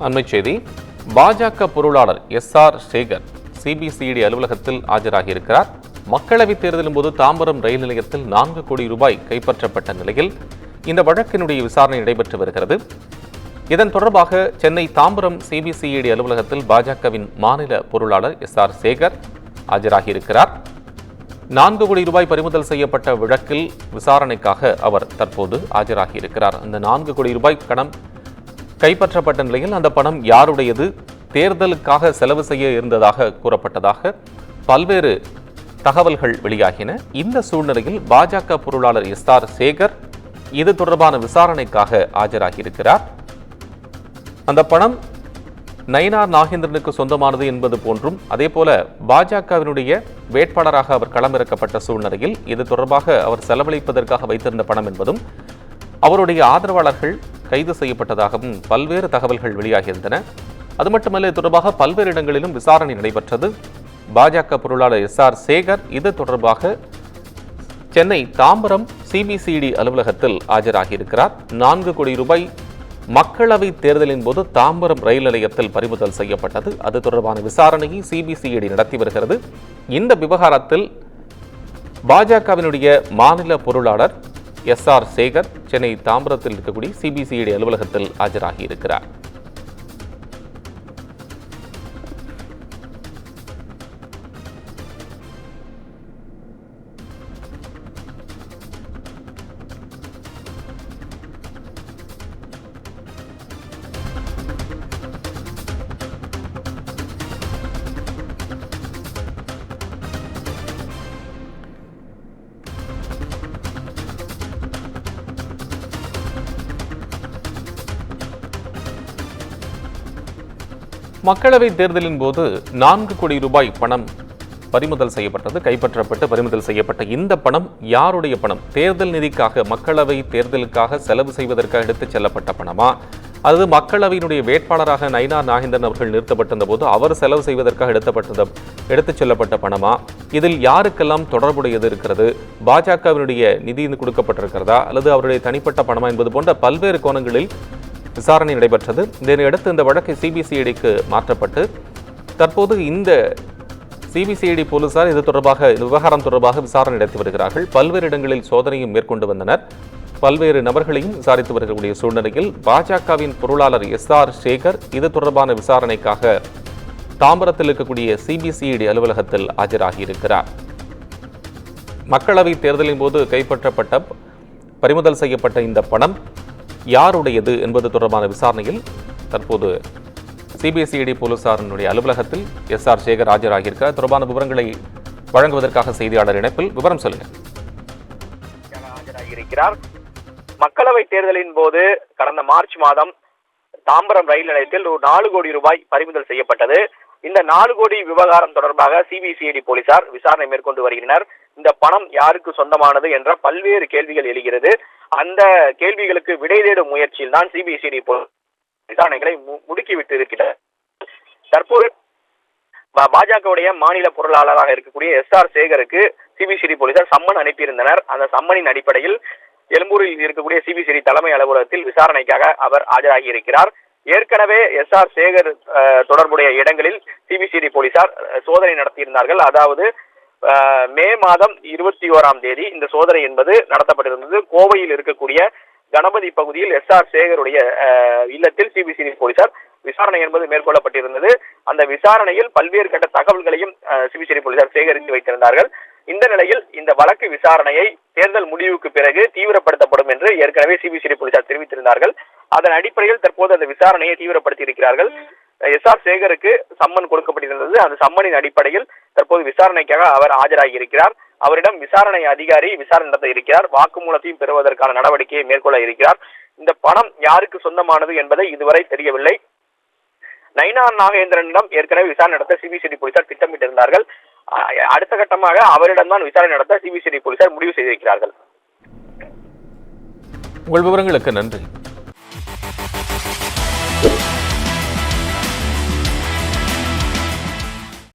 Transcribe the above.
அண்மைச் செய்தி. பாஜக பொருளாளர் எஸ்.ஆர். சேகர் சிபிசிஐடி அலுவலகத்தில் ஆஜராகியிருக்கிறார். மக்களவைத் தேர்தலின் போது தாம்பரம் ரயில் நிலையத்தில் 4 கோடி ரூபாய் கைப்பற்றப்பட்ட நிலையில் இந்த வழக்கினுடைய விசாரணை நடைபெற்று வருகிறது. இதன் தொடர்பாக சென்னை தாம்பரம் சிபிசிஐடி அலுவலகத்தில் பாஜகவின் மாநில பொருளாளர் எஸ்.ஆர். சேகர் ஆஜராகியிருக்கிறார். 4 கோடி ரூபாய் பறிமுதல் செய்யப்பட்ட வழக்கில் விசாரணைக்காக அவர் தற்போது ஆஜராகியிருக்கிறார். அந்த 4 கோடி ரூபாய் பணம் கைப்பற்றப்பட்ட நிலையில் அந்த பணம் யாருடையது, தேர்தலுக்காக செலவு செய்ய இருந்ததாக கூறப்பட்டதாக பல்வேறு தகவல்கள் வெளியாகின. இந்த சூழ்நிலையில் பாஜக பொருளாளர் எஸ்.ஆர். சேகர் இது தொடர்பான விசாரணைக்காக ஆஜராகியிருக்கிறார். அந்த பணம் நயினார் நாகேந்திரனுக்கு சொந்தமானது என்பது போன்றும், அதேபோல பாஜகவினுடைய வேட்பாளராக அவர் களமிறக்கப்பட்ட சூழ்நிலையில் இது தொடர்பாக அவர் செலவழிப்பதற்காக வைத்திருந்த பணம் என்பதும், அவருடைய ஆதரவாளர்கள் கைது செய்யப்பட்டதாகவும் பல்வேறு தகவல்கள் வெளியாகியிருந்தன. அது மட்டுமல்ல, இது தொடர்பாக பல்வேறு இடங்களிலும் விசாரணை நடைபெற்றது. பாஜக பொருளாளர் எஸ்.ஆர். சேகர் இது தொடர்பாக சென்னை தாம்பரம் சிபிசிஐடி அலுவலகத்தில் ஆஜராகியிருக்கிறார். 4 கோடி ரூபாய் மக்களவை தேர்தலின் போது தாம்பரம் ரயில் நிலையத்தில் பறிமுதல் செய்யப்பட்டது. அது தொடர்பான விசாரணையை சிபிசிஐடி நடத்தி வருகிறது. இந்த விவகாரத்தில் பாஜகவினுடைய மாநில பொருளாளர் எஸ்.ஆர். சேகர் சென்னை தாம்பரத்தில் இருக்கக்கூடிய சிபிசிஐடி அலுவலகத்தில் ஆஜராகியிருக்கிறார். மக்களவைத் தேர்தலின் போது 4 கோடி ரூபாய் பணம் பறிமுதல் செய்யப்பட்டது. கைப்பற்றப்பட்டு பறிமுதல் செய்யப்பட்ட இந்த பணம் யாருடைய பணம்? தேர்தல் நிதிக்காக, மக்களவை தேர்தலுக்காக செலவு செய்வதற்காக எடுத்துச் செல்லப்பட்ட பணமா? அது மக்களவையினுடைய வேட்பாளராக நயினார் நாகேந்திரன் அவர்கள் நிறுத்தப்பட்டிருந்த போது அவர் செலவு செய்வதற்காக எடுத்துச் செல்லப்பட்ட பணமா? இதில் யாருக்கெல்லாம் தொடர்புடையது இருக்கிறது? பாஜகவினுடைய நிதி கொடுக்கப்பட்டிருக்கிறதா அல்லது அவருடைய தனிப்பட்ட பணமா என்பது போன்ற பல்வேறு கோணங்களில் விசாரணை நடைபெற்றது. இதனையடுத்து இந்த வழக்கு சிபிசிஐடிக்கு மாற்றப்பட்டு தற்போது இந்த சிபிசிஐடி போலீசார் இது தொடர்பாக, இந்த விவகாரம் தொடர்பாக விசாரணை நடத்தி வருகிறார்கள். பல்வேறு இடங்களில் சோதனையும் மேற்கொண்டு வந்தனர். பல்வேறு நபர்களையும் விசாரித்து வரக்கூடிய சூழ்நிலையில் பாஜகவின் பொருளாளர் எஸ்.ஆர். சேகர் இது தொடர்பான விசாரணைக்காக தாம்பரத்தில் இருக்கக்கூடிய சிபிசிஐடி அலுவலகத்தில் ஆஜராகியிருக்கிறார். மக்களவை தேர்தலின் போது கைப்பற்றப்பட்ட, பறிமுதல் செய்யப்பட்ட இந்த பணம் யாருடையது என்பது தொடர்பான விசாரணையில் தற்போது சிபிசிஐடி போலீசாரினுடைய அலுவலகத்தில் எஸ்.ஆர். சேகர் ஆஜராகியிருக்கிறார். தொடர்பான விவரங்களை வழங்குவதற்காக செய்தியாளர் இணைப்பில். விவரம் சொல்லுங்க. ஆஜராகியிருக்கிறார். மக்களவை தேர்தலின் போது கடந்த மார்ச் மாதம் தாம்பரம் ரயில் நிலையத்தில் 4 கோடி ரூபாய் பறிமுதல் செய்யப்பட்டது. இந்த 4 கோடி விவகாரம் தொடர்பாக சிபிசிஐடி போலீசார் விசாரணை மேற்கொண்டு வருகின்றனர். இந்த பணம் யாருக்கு சொந்தமானது என்ற பல்வேறு கேள்விகள் எழுகிறது. அந்த கேள்விகளுக்கு விடை தேடும் முயற்சியில் தான் சிபிசிஐடி விசாரணைகளை முடுக்கிவிட்டு இருக்கிறார். தற்போது பாஜகவுடைய மாநில பொருளாளராக இருக்கக்கூடிய எஸ்.ஆர். சேகருக்கு சிபிசிஐடி போலீசார் சம்மன் அனுப்பியிருந்தனர். அந்த சம்மனின் அடிப்படையில் எழும்பூரில் இருக்கக்கூடிய சிபிசிஐடி தலைமை அலுவலகத்தில் விசாரணைக்காக அவர் ஆஜராகி இருக்கிறார். ஏற்கனவே எஸ்.ஆர். சேகர் தொடர்புடைய இடங்களில் சிபிசிஐடி போலீசார் சோதனை நடத்தியிருந்தார்கள். அதாவது மே மாதம் 21ஆம் தேதி இந்த சோதனை என்பது நடத்தப்பட்டிருந்தது. கோவையில் இருக்கக்கூடிய கணபதி பகுதியில் எஸ்.ஆர். சேகருடைய இல்லத்தில் சிபிசிஐடி போலீசார் விசாரணை என்பது மேற்கொள்ளப்பட்டிருந்தது. அந்த விசாரணையில் பல்வேறு கட்ட தகவல்களையும் சிபிசிஐடி போலீசார் சேகரித்து வைத்திருந்தார்கள். இந்த நிலையில் இந்த வழக்கு விசாரணையை தேர்தல் முடிவுக்கு பிறகு தீவிரப்படுத்தப்படும் என்று ஏற்கனவே சிபிசிஐடி போலீசார் தெரிவித்திருந்தார்கள். அதன் அடிப்படையில் தற்போது அந்த விசாரணையை தீவிரப்படுத்தி இருக்கிறார்கள். எஸ்.ஆர். சேகருக்கு சம்மன் கொடுக்கப்பட்டிருந்தது. அந்த சம்மனின் அடிப்படையில் தற்போது விசாரணைக்காக அவர் ஆஜராகி இருக்கிறார். அவரிடம் விசாரணை அதிகாரி விசாரணை நடத்த இருக்கிறார். வாக்குமூலத்தையும் பெறுவதற்கான நடவடிக்கையை மேற்கொள்ள இருக்கிறார். இந்த பணம் யாருக்கு சொந்தமானது என்பதை இதுவரை தெரியவில்லை. நயினார் நாகேந்திரனிடம் ஏற்கனவே விசாரணை நடத்த சிபிசிஐடி போலீசார் திட்டமிட்டிருந்தார்கள். அடுத்த கட்டமாக அவரிடம்தான் விசாரணை நடத்த சிபிசிஐடி போலீசார் முடிவு செய்திருக்கிறார்கள். உங்கள் விவரங்களுக்கு நன்றி.